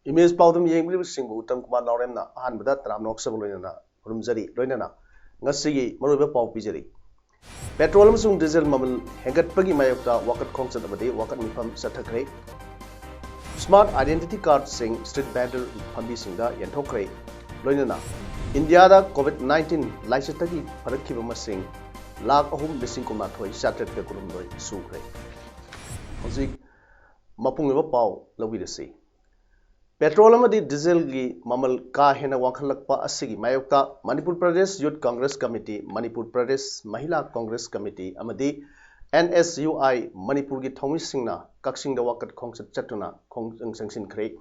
Image Powdum Yang Single Tam Kuman Lorena, and with that Ramnox Savolina, Rumzari, Renana, Nasi, Maruba Pau Pijeri. Petroleum soon diesel mumble, Hengat Pagi Mayota, Wakat Concert of the day, Wakat Mipam Satakre. Smart Identity Card Sing, Street Battle, Pambi Singa, Yantokre, Renana. India COVID-19, Lysatagi, Parakibama Sing, Lag Home Missing Kumatoi, Saturday Kurumoi, Sukre. Hozik Mapunga Pau, Lawidasi. Petroleum di diesel gi mamal ka hena wakhalakpa asigi mayokta Manipur Pradesh Youth Congress Committee, Manipur Pradesh Mahila Congress Committee amadi NSUI Manipur gi thomi singna kaksing da wakat khongchat chatuna khongjang sangsin khre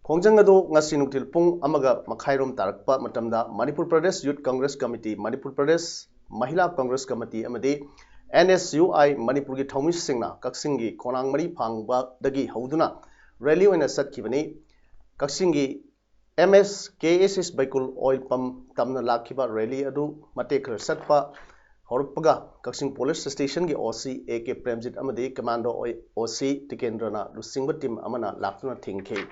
khongjang ado ngasi nuktil pung amaga makhairom tarakpa matamda Manipur Pradesh Youth Congress Committee, Manipur Pradesh Mahila Congress Committee amadi NSUI Manipur gi thomi singna kaksing gi khonang mari phangba dagi hauduna rally oina satkibani Kaksingi MS KSS Baikul Oil Pump Tamna Lakiba Rally Adu Matekar Satpa Horpaga Kaksing Police Station gi OC AK Premjit Amadi Commando OC Tikendrana Lusingba Team Amana Laktuna Thingke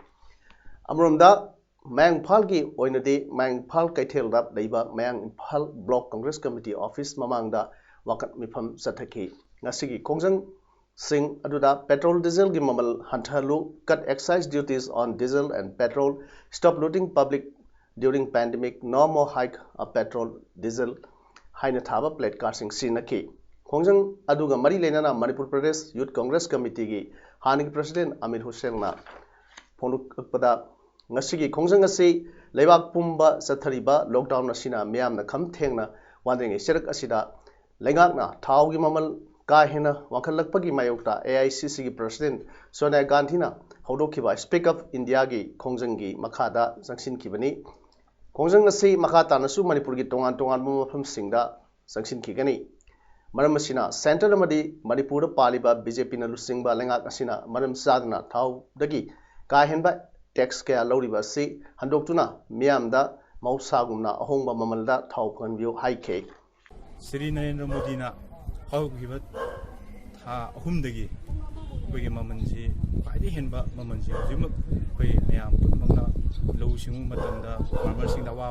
Amrumda Mang Palgi Oinade Mang Pal Kaitel Rap Daiba Mang Pal Block Congress Committee Office Mamangda Wakat Mipam Sataki Nasigi Kongjang Sing Aduda petrol diesel gi mamal hantalu cut excise duties on diesel and petrol, stop looting public during pandemic, no more hike of petrol diesel haina thaba plate card sing sinaki khongjang aduga mari lenana Manipur Pradesh Youth Congress Committee gi hanik president Amir Hussain na phonuk pada ngasigi khongjang asi leibak pumba sathariba lockdown asina miyam na kham thengna wandring serak asida lengakna thau gi mamal Kahina Wakalakpagi Mayokta AICC gi President Sonia Gandhi na Hodokiba Speak Up India gi Khongjang Makada Sangsin Kibani Khongjang asi Makata nasu Manipur gi tongan mafam singda Sangsin Kigani Maram asina Center amadi Manipur paliba BJP na lusingba lengak asina maram sadna thau dagi kahenba tax kaya loriba si handoktuna miyamda mausagumna ahongba mamalda thau phanview haike Sri Narendra Modi na Haugibat ha humdagi kogi mamanji kwai henba mamanji jimuk koi mayam putmangna low singu matamda farmer sing dawa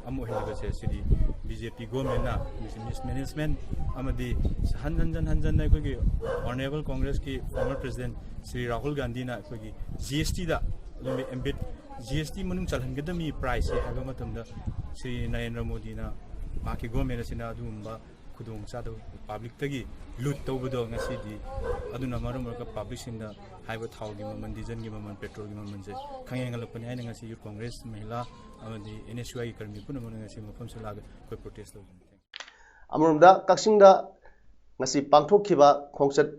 amu henba se sidi BJP government na mismanagement amadi hanjan na kogi honorable congress ki former president Sri Rahul Gandhi na kogi GST da lumbi embed GST manung chalhangadami price haba matamda Sri Narendra Modi na maki government asina adumba Kudung Chado public tagi loot tawbudo ngasidi aduna marum ka public sinda haiba thau gi maman diesel gi maman petrol gi maman je khangengal pani ai ngasi youth congress mahila amadi NSUI karmi puna mon ngasi mafam sulaga koi protest lo amrumda kaksingda ngasi pangthokhiba khongchat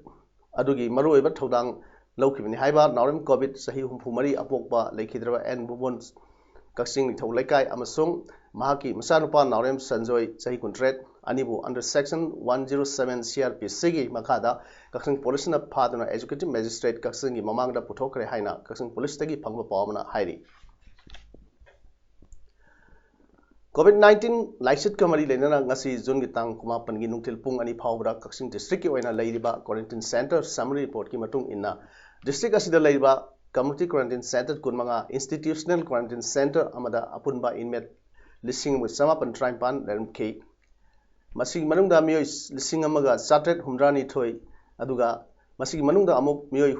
adugi maru oiba thodang lawkhibani haiba naurem covid sahi humphumari apokba leikhidraba en bubon kaksing thau laikai amasung mahaki masanupa naurem sanjoy sahi contract Anibu under section 107 CRPC gi makada Kaksing police na phaduna executive magistrate Kaksing gi mamangda puthokre haina Kaksing police tagi phangba pawmana hairi COVID-19 laisit kamari lenana ngasi June gi tang kuma pangi nungtil pung ani phawbra Kaksing district ki oina leiriba quarantine center summary report ki matung inna district asida leiriba community quarantine center kunmanga institutional quarantine center amada apunba inmate lising with samapan traimpan lermke Masig manungda miyoy lising amaga satret humdrani thoi aduga masig manungda amuk miyoy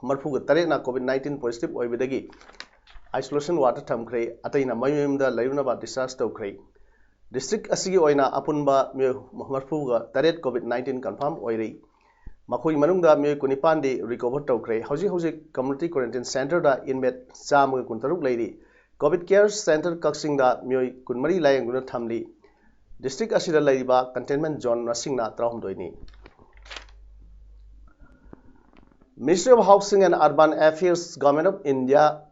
marfuga tare na COVID-19 positive oibedagi isolation water thamkre ataina mayumda layuna ba discharge tawkre district asigi oina apunba miyoy marfuga tare COVID-19 confirm oirei makoi manungda miyoy kunipandi recover tawkre hauji community quarantine center da inmate chamuga kuntaruk leiri COVID care center kaksingda miyoy kunmari layenguna thamli District asida laiba containment zone asingna trahumdoini Ministry of Housing and Urban Affairs Government of India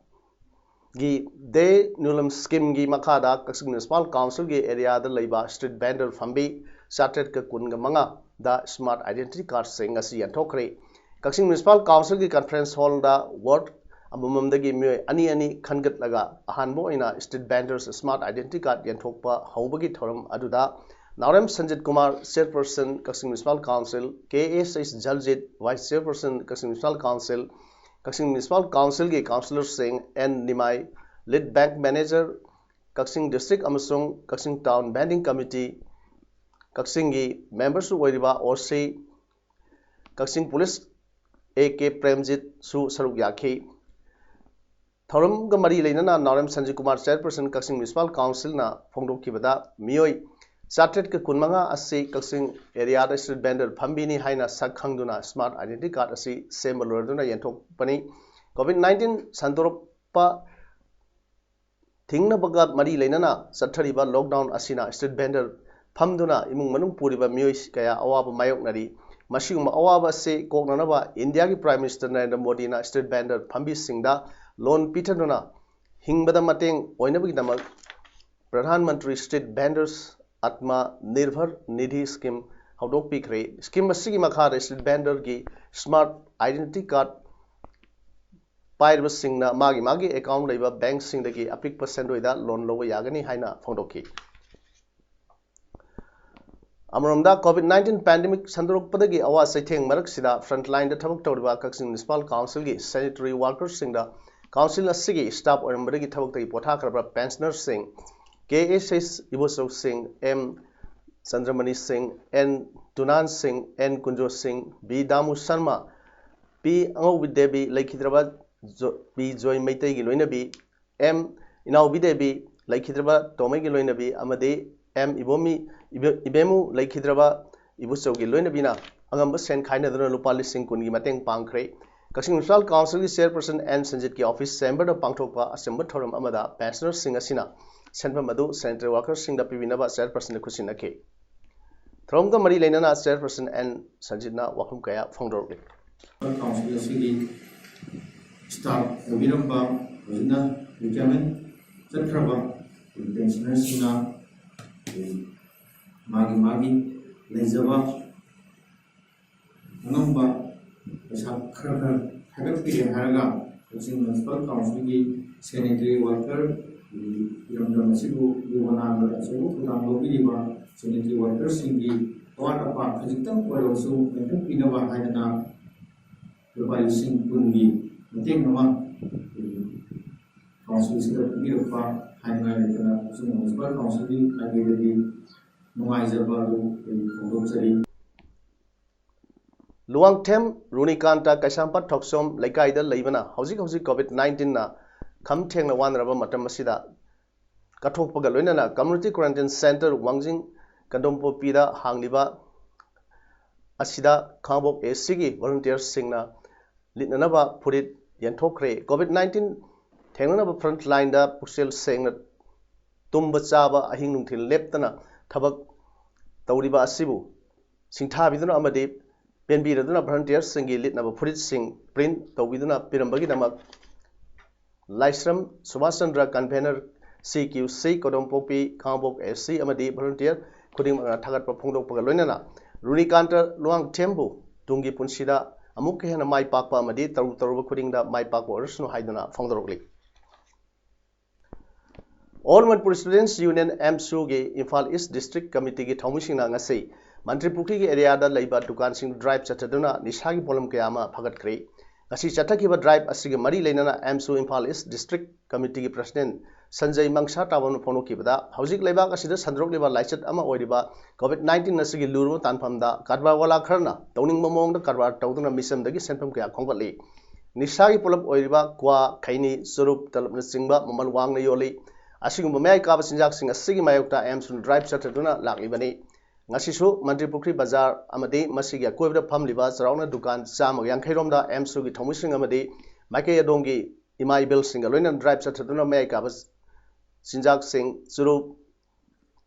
gi de nulam scheme gi makada Kaching Municipal Council gi area da leiba street vendor fambi chartered ka kun ga manga da smart identity card sing asi anthokre Kaching Municipal Council gi conference hall da ward amumam da gi mi ani khangat laga ahanbo ina street vendors smart identity card yanthokpa haubagi thoram aduda Naurem Sanjit Kumar, Chairperson, Kaching Municipal Council, KSS Jaljit, Vice Chairperson, Kaching Municipal Council, Kaching Municipal Council के Councillor Singh N. Nimai, Lead Bank Manager, Kaching District Amasung, Kaching Town Banding Committee, Kaching की Members Wariba OC, Kaching Police AK Premjit Su Saruk Yaki, Thorum Gamari Lena Naurem Sanjit Kumar, Chairperson, Kaching Municipal Council na Phongdok Kibada, Mioi, Chartered ke kunmanga asi Kaching area da street vendor phambini haina sakhangduna smart identity card asi sembalorduna yenthok pani COVID-19 sandoroppa thingna baga mari leinana sathariba lockdown asina street vendor phamduna imung manung puriba mioi kaya awaba mayoknari masiguma awaba se koknanaba India ki Prime Minister Narendra Modi na street vendor phambi singda loan pithanuna hingbada mateng oinabagi damak Pradhan Mantri Street Vendors Atma Nirbhar Nidhi Scheme Haudok Pikre Scheme Masigi Makhada Street Vendor ki Smart Identity Card Pairba Singna Magi account Laiba Bank Singdaki Apik Percentoida Loan Lowa Yagani Haina Fondoki Amramda COVID-19 pandemic Sandorok Padagi Awa Saiteng Marak Sida Frontline the Tabak Todiba Kaching Municipal Council ki Sanitary Workers Singda Council Asigi Staff or Mbagi Tabak Taki Pothakra Pensioners Sing KSS Ibosok Singh, M. Chandramani Singh, N. Tunan Singh, N. Kunjo Singh, B. Damu Sharma, P. Angau Videbi, Laikhidrabad, B. Joy Maitay Giloinabi, M. Inau Videbi, Laikhidrabad, Tomay Giloinabi, Amade, M. Ibemu, Laikhidrabad, Ibusok Giloinabina, Angamba Sen Kaina Lupali Singh Kungi Mateng Pankre, Kaching Municipal Council Chairperson N. Sanjit ki Office Chamber of Pangtokpa, Assembly Thoram Amada, Pensioner Singh Asina. Central Madu, Central Workers Sing the Pivinaba, Chairperson Kusina K. Thromga Mari Lenana, Chairperson and Sanjitna Wakum Kaya, founder. Council City Staff Viramba, Rosina, Vijamin, Zatraba, Pensioners Magi, Lezava, Anamba, Sakra, Hagati, Haraga, Kaching Municipal Council, Sanitary Worker. Yang sibu Yuwana sibu kutang lobi lima sanitary workers singgi tuan apa kejutan walau mereka pindah bahaya na berbagai sing pungi penting memang council sudah pergi apa hanya kerana semua sebab council ini lagi jadi mengajar baru untuk jadi Luang Tem Runikanta Kaisampat Toksom Lekaida Leibana Hausi COVID-19 na Kam Teng na wan raba matam masida kathok pagaloina na community quarantine center wangjing kadompo pida hangliba asida khambok SC volunteers singna litnanaba purit yanthokre COVID-19 thengnanaba front line da puksel sengna tumba chaba ahing nungthil leptana thabak tawriba asibu singtha biduna amade penbiraduna volunteers singi litnaba purit sing print tawbiduna pirambagi namak Laisram Subhaschandra Convener CQC Kodompopi Kambok SC Amadi Volunteer Kuding Tagat Pongdok Pagaloina Runikanta Luang Tembu Tungi Punsida Amukena Mai Pakpa Amadi Taru Kuding da Mai Pakpa Ursno Haidana Fongdorokli All Manipur Students Union MSU Imphal East District Committee ki Thaumisingna ngasi Mantri Pukri area da Laiba Dukan Sing Drive Chataduna Nishagi Polam Kayama Phagat Kre Asi Chatakiba Drive Asigi Mari Lenana MSU Imphal East District Committee ki President Sanjay Mangsha Tavan Phono Kibada Hausik Laiba Asida Sandrok Leba Laichat Ama Oidiba COVID-19 Asigi Luru Tanpamda Kadwa Wala Kharna Towning Momong da Kadwa Tawduna Misam Dagi Senpam Kya Khongpatli Nishagi Polap Oidiba Kwa Khaini Surup Talapna Singba Mamal Wang na Yoli Asigum May Kaba Sinjak Sing Asigi Mayokta MSU Drive Chataduna Laklibani Ngasisu Mantri Pukri Bazar Amadi Masigia Koibda Pamliba Sarauna Dukan Sam Yankhairomda MSU ki Thomising Amadi Maike Yadongi Imai Bill Singaloina Drive Chataduna May Kabas Sinjak Sing Suru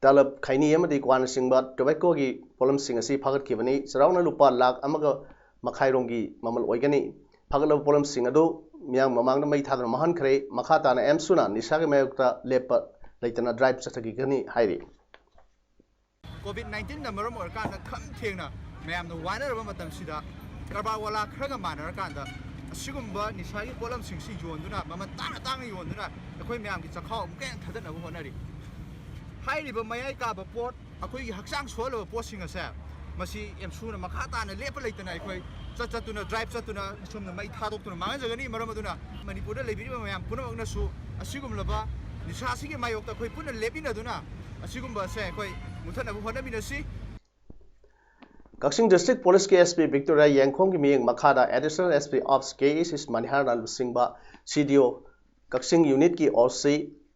Talab Khaini Amadi Kwan Singba Tobacco gi Polam Sing Asi Phagat Kibani Sarauna Lupa Lak Amaga Makhairongi Mamal Oigani फगलब पोलम सिंह अदो मियां ममांग मई थादन महान खरे मखा ताना M सुना निशा के मायोक्ता लेप लेतना drive चथगी Ghani हाइरी कोविड-19 ना मरम ओरकान खम थेंगना मैम नो वानरब मतम सिदा करबा वाला खरगा मानर कांदा असिगुम्बा निसागी पोलम सिंगसी योंदुना ममन ताना तांगा योंदुना अखोय मैम की चखाव मुकें थदनब होनरी हाइरिब मयाई काबा पोट अखोय हक्सांग सोलब पोट सिंग असे मसी एम सुना मखा ताना लेप लेतना अखोय चतुना ड्राइव चतुना सुमना मई थादोक्तुना मांगजगनी मरम अदुना मणिपुर लेबिरिब मैम पुनमकनसु असिगुमलबा निसासिगे मायोक्ता अखोय पुन लेबिनदुना असिगुम्बा से अखोय मुथनब होनबिनसी कक्सिंग डिस्ट्रिक्ट पुलिस के एसपी विक्टोरिया यांगखोंग की मियंग मखादा एडिशनल एसपी ऑफ केएस मनिहार नाल सिंबा सीडीओ कक्सिंग यूनिट की ओसी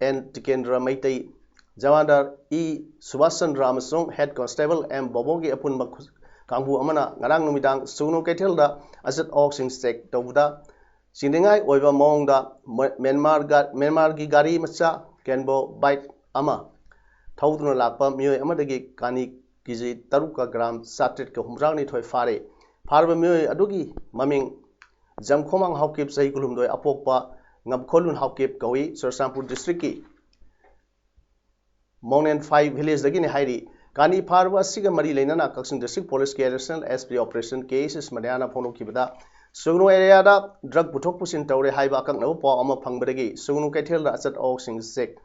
एन टिकेंद्र मैतई जवानदार ई Subhash Chandra अमसोंग head constable M बोबो की अपुन कांगबू अमना ngarang numidang sugnu kaithelda asset auction check tawda singdengai oiba mongda Myanmar gi gari macha kenbo bike ama thauduna lakpa mioi amadagi kani kiji taruka gram satret ka humrang ni thoi fare farba mioi adugi maming jamkhomang haukip sai kulumdoi apokpa ngabkholun haukip kawi Sursampur district ki Mongnen 5 village dagi ni hairi Kani Parva Siga Mari Lenana Kaksin District Police Additional SP Operation Cases Mariana Phono Kibada Sugnu area da drug putok pusin tawre haiba kang no pa ama phangbadagi Sugnu Kaithel da asat ok sing sek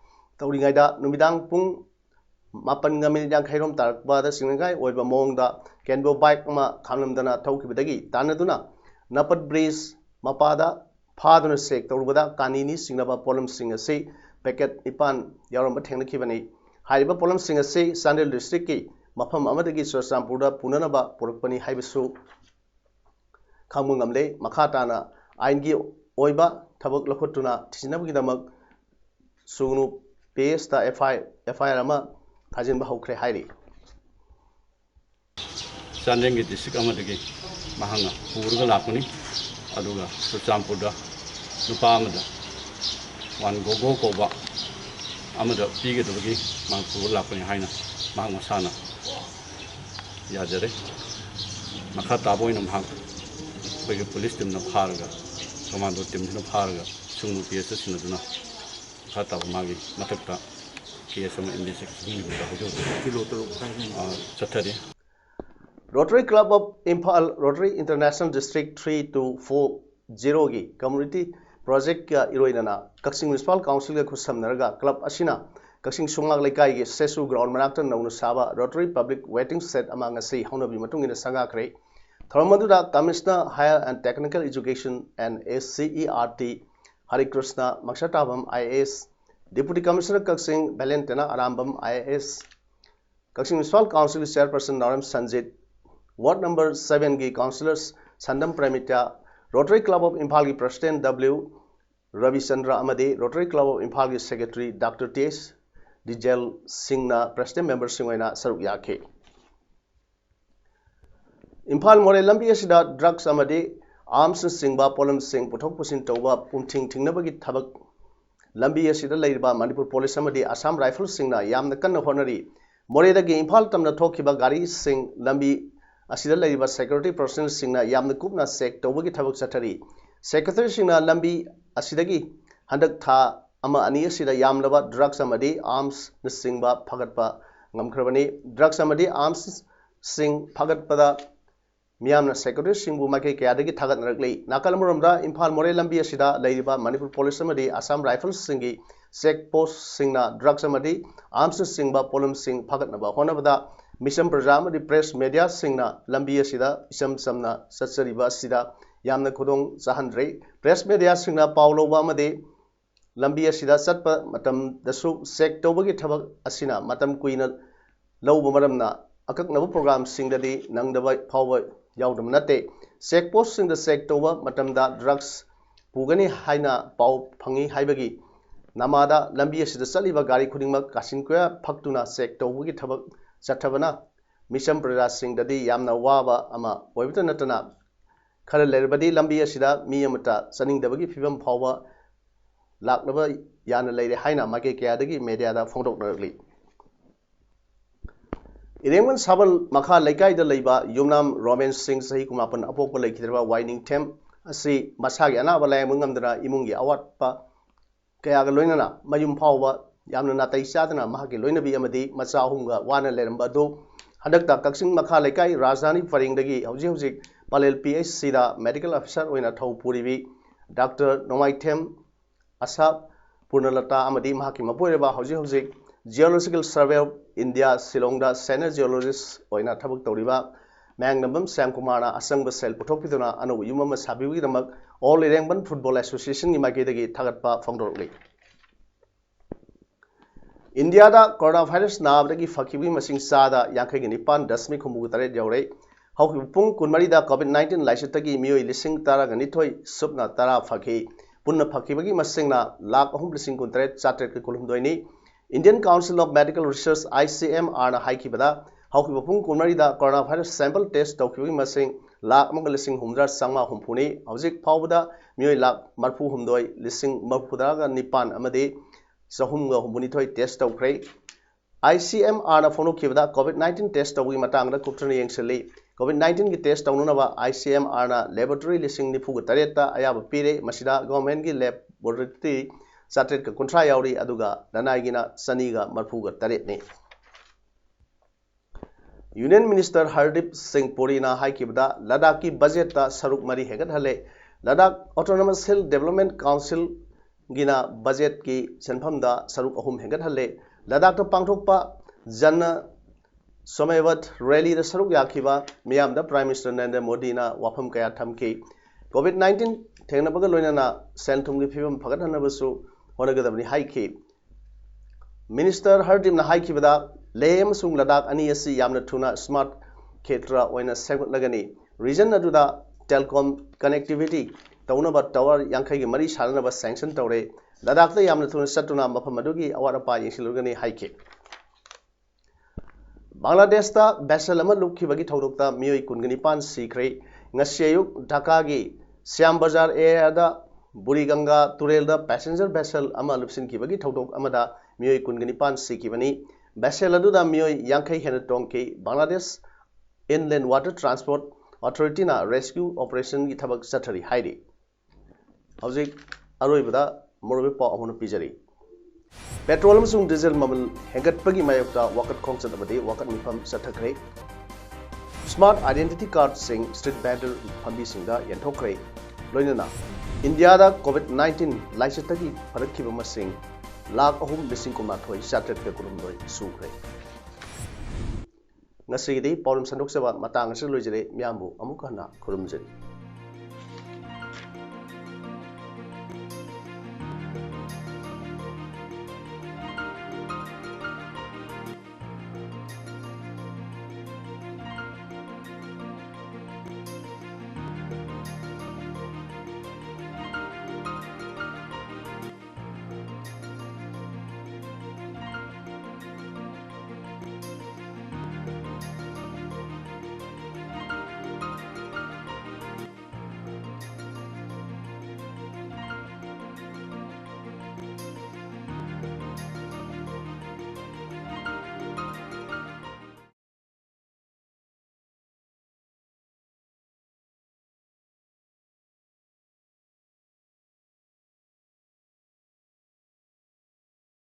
tawri ngai da numidang pung mapan ngamil yang khairom tarakba da singai oiba mong da kenbo bike ma khamlam dana thawkibadagi tanaduna napat breeze mapada phaduna sek tawrubada kanini singnaba polam sing ase packet ipan yarom thengna khibani हाइबा पोलम सिंह से Chandel district की मफम अमदगी सरसामपुर पुननबा पुरकपनी हाइबसु खामुंगमले मखाताना आइनगी ओइबा थबक लखोटुना थिसिनबगिदमक सुगनु pista FIR अमा थाजिनबा हौख्रे हाइरि सांडेल district अमदगी महंगा पुरगा लापनी अदुगा सरसामपुर नुपा अमदा वन गोगो कोबा amada pige to gi mang pu la ko haina mang masana ya jare makha ta boy nam hang ko ge police team na pharga commando team na pharga sungnu ps sin na khata magi matakta ps ma investigation ni ba ho kilo to chathari Rotary Club of Impal Rotary International District 3240 gi community Project ka iroinana Kaksing Municipal Council ga khusamnarga club asina Kaksing Sunglag Laikai gi Sesu ground manakta naunu saba Rotary Public Waiting Set among asi haunabi matungina sanga kre Thormaduda Commissioner Higher and Technical Education and SCERT Hari Krishna Makshatabam IAS Deputy Commissioner Kaksing Valentena Arambam IAS Kaksing Municipal Council Chairperson Naram Sanjit Ward number 7 gi councillors Sandam Premita Rotary Club of Impal ki President W. Ravi Chandra Amade, Rotary Club of Impal ki Secretary Dr. T.S. Dijel Singh na President Member Singwaina Saruk Yake. Impal More Lambi asida drugs amade arms singba polam sing puthok pusin tawba pumthing thingnabagi thabak lambi asida leiba Manipur Police amade Assam Rifle singna yamna kanna honari More da gi Impal tamna thokhiba gari sing lambi asida leiba security personnel singna yamna kupna sek tawbagi thabak chathari secretary singna lambi asidagi handak tha ama ani asida yamlaba drugs amadi arms na singba phagatpa ngamkhrabani drugs amadi arms sing phagatpada miyamna secretary singbu makai kayadagi thagat narakli nakalamurumda Imphal More lambi asida leiba Manipur Police amadi Assam Rifles singi sek post singna drugs amadi arms singba polam sing phagatnaba honabada Mission Prajam di press media singna lambi asida isam samna satsariba asida yamna khodong sahandre press media singna pauloba amade lambi asida satpa matam dasu sek tobagi thabak asina matam kuina lawba maramna akaknaba program singdadi nangdaba phawba yaudam nate sek post singda sek toba matamda drugs pugani haina pau phangi haibagi namada lambi asida saliba gari khudingma kasinkoya phaktuna sek tobagi thabak Chathavana Mission Prajat Singh dadi yamna waba ama oibta natana khara lerbadi lambi asida mi amata saning dabagi phibam phawba laknaba yana leire haina make kayadagi media da phongdok narli Irengman sabal makha laikai da leiba Yumnam Roman Singh sahi kumapan apokpa laikhidraba Winding Temp ꯑꯁꯤ ꯃꯁꯥꯒꯤ ꯑꯅꯥꯕ ꯂꯥꯌꯦꯡꯕ ꯉꯝꯗꯅ ꯏꯃꯨꯡꯒꯤ ꯑꯋꯥꯠꯄ ꯀꯌꯥꯒ ꯂꯣꯏꯅꯅ ꯃꯌꯨꯝ ꯐꯥꯎꯕ ꯌꯥꯝꯅ ꯅꯥꯇꯩ ꯆꯥꯗꯅ ꯃꯍꯥꯛꯀꯤ ꯂꯣꯏꯅꯕꯤ ꯑꯃꯗꯤ ꯃꯆꯥ ꯑꯍꯨꯝꯒ ꯋꯥꯅ ꯂꯩꯔꯝꯕ ꯑꯗꯨ ꯍꯟꯗꯛꯇ ꯀꯛꯆꯤꯡ ꯃꯈꯥ ꯂꯩꯀꯥꯏ ꯔꯥꯖꯙꯥꯅꯤ ꯄꯔꯦꯡꯗꯒꯤ ꯍꯧꯖꯤꯛ ꯄꯂꯦꯜ PHCꯗ ꯃꯦꯗꯤꯀꯦꯜ ꯑꯣꯐꯤꯁꯥꯔ ꯑꯣꯏꯅ ꯊꯧ ꯄꯨꯔꯤꯕꯤ ꯗꯥꯛꯇꯔ ꯅꯣꯡꯃꯥꯏꯊꯦꯝ ꯑꯁꯥ ꯄꯨꯔꯅꯂꯇꯥ ꯑꯃꯗꯤ ꯃꯍꯥꯛꯀꯤ ꯃꯄꯨꯔꯣꯏꯕ ꯍꯧꯖꯤꯛ ꯖꯤꯑꯣꯂꯣꯖꯤꯀꯦꯜ ꯁꯔꯚꯦ ꯑꯣꯐ ꯏꯟꯗꯤꯌꯥ ꯁꯤꯂꯣꯡꯗ ꯁꯦꯅꯤꯌꯔ ꯖꯤꯑꯣꯂꯣꯖꯤꯁ ꯑꯣꯏꯅ ꯊꯕꯛ ꯇꯧꯔꯤꯕ ꯃꯌꯥꯡꯅꯝꯕꯝ ꯁ꯭ꯌꯥꯝꯀꯨꯃꯥꯔꯅ ꯑꯆꯪꯕ ꯁꯦꯜ ꯄꯨꯊꯣꯛꯄꯤꯗꯨꯅ ꯑꯅꯧꯕ ꯌꯨꯝ ꯑꯃ ꯁꯥꯕꯤꯕꯒꯤꯗꯃꯛ ꯑꯣꯜ ꯏꯔꯦꯡꯕꯟ ꯐꯨꯠꯕꯣꯜ ꯑꯦꯁꯣꯁꯤꯌꯦꯁꯟꯒꯤ ꯃꯥꯏꯀꯩꯗꯒꯤ ꯊꯥꯒꯠꯄ ꯐꯣꯡꯗꯣꯔꯛꯂꯤ꯫ ꯏꯟꯗꯤꯌꯥꯗ ꯀꯣꯔꯣꯅꯥ ꯚꯥꯏꯔꯁ ꯅꯥꯕꯗꯒꯤ ꯐꯈꯤꯕꯒꯤ ꯃꯁꯤꯡ ꯆꯥꯗ 59.68 ꯌꯧꯔꯦ꯫ ꯍꯧꯈꯤꯕ ꯄꯨꯡ 24ꯗ COVID-19 ꯂꯥꯏꯆꯠꯇꯒꯤ ꯃꯤꯑꯣꯏ 12,000 ꯁꯨꯞꯅ 10 ꯐꯈꯤ꯫ ꯄꯨꯟꯅ ꯐꯈꯤꯕꯒꯤ ꯃꯁꯤꯡꯅ 3,68,917ꯅꯤ꯫ Indian council of medical research ICMRꯅ ꯍꯥꯏꯈꯤꯕꯗ ꯍꯧꯈꯤꯕ ꯄꯨꯡ 24ꯗ ꯀꯣꯔꯣꯅꯥ ꯚꯥꯏꯔꯁ ꯁꯦꯝꯄꯜ ꯇꯦꯁ ꯇꯧꯈꯤꯕꯒꯤ ꯃꯁꯤꯡ 1,09,960ꯅꯤ꯫ ꯍꯧꯖꯤꯛ ꯐꯥꯎꯕꯗ ꯃꯤꯑꯣꯏ 39,039 ꯑꯃꯗꯤ 362 ꯇꯦꯁ ꯇꯧꯈ꯭ꯔꯦ꯫ ICMRꯅ ꯐꯣꯡꯗꯣꯛꯈꯤꯕꯗ COVID-19 ꯇꯦꯁ ꯇꯧꯕꯒꯤ ꯃꯇꯥꯡꯗ ꯀꯨꯞꯊꯅ ꯌꯦꯡꯁꯤꯜꯂꯤ꯫ COVID-19ꯒꯤ ꯇꯦꯁ ꯇꯧꯅꯅꯕ ICMRꯅ ꯂꯦꯕꯣꯔꯦꯇꯔꯤ 98,000ꯇ ꯑꯌꯥꯕ ꯄꯤꯔꯦ꯫ ꯃꯁꯤꯗ ꯒꯚꯔꯟꯃꯦꯟꯠꯒꯤ ꯂꯦꯕꯣꯔꯦꯇꯔꯤ 830 ꯌꯥꯎꯔꯤ ꯑꯗꯨꯒ ꯂꯅꯥꯏꯒꯤꯅ 238ꯅꯤ꯫ ꯌꯨꯅꯤꯌꯟ ꯃꯤꯅꯤꯁꯇꯔ ꯍꯔꯗꯤꯞ ꯁꯤꯡ ꯄꯨꯔꯤꯅ ꯍꯥꯏꯈꯤꯕꯗ ꯂꯗꯥꯈꯀꯤ ꯕꯖꯦꯠꯇ ꯁꯔꯨꯛ 3 ꯍꯦꯟꯒꯠꯍꯜꯂꯦ꯫ ꯂꯗꯥꯈ ꯑꯣꯇꯣꯅꯣꯃꯁ ꯍꯤꯜ ꯗꯦꯚꯦꯂꯞꯃꯦꯟꯠ ꯀꯥꯎꯟꯁꯤꯜꯒꯤꯅ ꯕꯖꯦꯠꯀꯤ ꯁꯦꯟꯐꯝꯗ ꯁꯔꯨꯛ 3 ꯍꯦꯟꯒꯠꯍꯜꯂꯦ꯫ ꯂꯗꯥꯈꯇ ꯄꯥꯡꯊꯣꯛꯄ ꯖꯟ ꯁꯣꯃꯦꯋꯠ ꯔꯦꯂꯤꯗ ꯁꯔꯨꯛ ꯌꯥꯈꯤꯕ ꯃꯤꯌꯥꯝꯗ ꯄ꯭ꯔꯥꯏꯝ ꯃꯤꯅꯤꯁꯇꯔ ꯅꯔꯦꯟꯗ꯭ꯔ ꯃꯣꯗꯤꯅ ꯋꯥꯐꯝ ꯀꯌꯥ ꯊꯝꯈꯤ꯫ COVID-19 ꯊꯦꯡꯅꯕꯒ ꯂꯣꯏꯅꯅ ꯁꯦꯜ-ꯊꯨꯝꯒꯤ ꯐꯤꯚꯝ ꯐꯒꯠꯍꯟꯅꯕꯁꯨ ꯍꯣꯠꯅꯒꯗꯕꯅꯤ ꯍꯥꯏꯈꯤ꯫ ꯃꯤꯅꯤꯁꯇꯔ ꯍꯔꯗꯤꯞꯅ ꯍꯥꯏꯈꯤꯕꯗ ꯂꯦꯍ ꯑꯃꯁꯨꯡ ꯂꯗꯥꯈ ꯑꯅꯤ ꯑꯁꯤ ꯌꯥꯝꯅ ꯊꯨꯅ ꯁ꯭ꯃꯥꯔꯠ ꯈꯦꯇ꯭ꯔ ꯑꯣꯏꯅ ꯁꯦꯝꯒꯠꯂꯒꯅꯤ꯫ ꯔꯤꯖꯟ ꯑꯗꯨꯗ ꯇꯦꯜꯀꯣꯝ ꯀꯅꯦꯛꯇꯤꯚꯤꯇꯤ ꯇꯧꯅꯕ ꯇꯋꯥꯔ 53 ꯁꯥꯅꯅꯕ ꯁꯦꯡꯁꯟ ꯇꯧꯔꯦ꯫ ꯂꯗꯥꯈꯇ ꯌꯥꯝꯅ ꯊꯨꯅ ꯆꯠꯇꯨꯅ ꯃꯐꯝ ꯑꯗꯨꯒꯤ ꯑꯋꯥꯠ ꯑꯄꯥ ꯌꯦꯡꯁꯤꯜꯂꯨꯒꯅꯤ ꯍꯥꯏꯈꯤ꯫ ꯕꯪꯒ꯭ꯂꯥꯗꯦꯁꯇ ꯚꯦꯁꯦꯜ ꯑꯃ ꯂꯨꯞꯈꯤꯕꯒꯤ ꯊꯧꯗꯣꯛꯇ ꯃꯤꯑꯣꯏ 19 ꯁꯤꯈ꯭ꯔꯦ꯫ ꯉꯁꯤ ꯑꯌꯨꯛ ꯙꯥꯀꯥꯒꯤ ꯁ꯭ꯌꯥꯝ ꯕꯖꯥꯔ ꯑꯦꯔꯤꯌꯥꯗ ꯕꯨꯔꯤꯒꯪꯒꯥ ꯇꯨꯔꯦꯜꯗ ꯄꯦꯁꯦꯟꯖꯔ ꯚꯦꯁꯦꯜ ꯑꯃ ꯂꯨꯞꯁꯤꯟꯈꯤꯕꯒꯤ ꯊꯧꯗꯣꯛ ꯑꯃꯗ ꯃꯤꯑꯣꯏ 19 ꯁꯤꯈꯤꯕꯅꯤ꯫ ꯚꯦꯁꯦꯜ ꯑꯗꯨꯗ ꯃꯤꯑꯣꯏ 50 ꯍꯦꯟꯅ ꯇꯣꯡꯈꯤ꯫ ꯕꯪꯒ꯭ꯂꯥꯗꯦꯁ ꯏꯟꯂꯦꯟꯗ ꯋꯥꯇꯔ ꯇ꯭ꯔꯥꯟꯁꯄꯣꯔꯠ ꯑꯣꯊꯣꯔꯤꯇꯤꯅ ꯔꯦꯁꯀ꯭ꯌꯨ ꯑꯣꯄꯔꯦꯁꯟꯒꯤ ꯊꯕꯛ ꯆꯠꯊꯔꯤ ꯍꯥꯏꯔꯤ꯫ ꯍꯧꯖꯤꯛ ꯑꯔꯣꯏꯕꯗ ꯃꯔꯨꯑꯣꯏꯕ ꯄꯥꯎ ꯑꯃꯅ ꯄꯤꯖꯔꯤ꯫ ꯄꯦꯇ꯭ꯔꯣꯜ ꯑꯃꯁꯨꯡ ꯗꯤꯖꯦꯜ ꯃꯃꯜ ꯍꯦꯟꯒꯠꯄꯒꯤ ꯃꯥꯌꯣꯛꯇ ꯋꯥꯀꯠ ꯈꯣꯡꯆꯠ ꯑꯃꯗꯤ ꯋꯥꯀꯠ ꯃꯤꯐꯝ ꯆꯠꯊꯈ꯭ꯔꯦ꯫ ꯁ꯭ꯃꯥꯔꯠ ꯑꯥꯏꯗꯦꯟꯇꯤꯇꯤ ꯀꯥꯔꯗꯁꯤꯡ ꯁ꯭ꯇ꯭ꯔꯤꯠ ꯚꯦꯟꯗꯔ ꯐꯝꯕꯤꯁꯤꯡꯗ ꯌꯦꯟꯊꯣꯛꯈ꯭ꯔꯦ꯫ ꯂꯣꯏꯅꯅ ꯏꯟꯗꯤꯌꯥꯗ COVID-19 ꯂꯥꯏꯆꯠꯇꯒꯤ ꯐꯔꯛꯈꯤꯕ ꯃꯁꯤꯡ 3,19,800 ꯁꯨꯈ꯭ꯔꯦ꯫ ꯉꯁꯤꯒꯤꯗꯤ ꯄꯥꯎꯗꯝ ꯁꯟꯗꯣꯛꯆꯕ ꯃꯇꯥꯡ ꯑꯁꯤꯗ ꯂꯣꯏꯖꯔꯦ꯫ ꯃꯤꯌꯥꯝꯕꯨ ꯑꯃꯨꯛ ꯍꯟꯅ ꯈꯨꯔꯨꯝꯖꯔꯤ꯫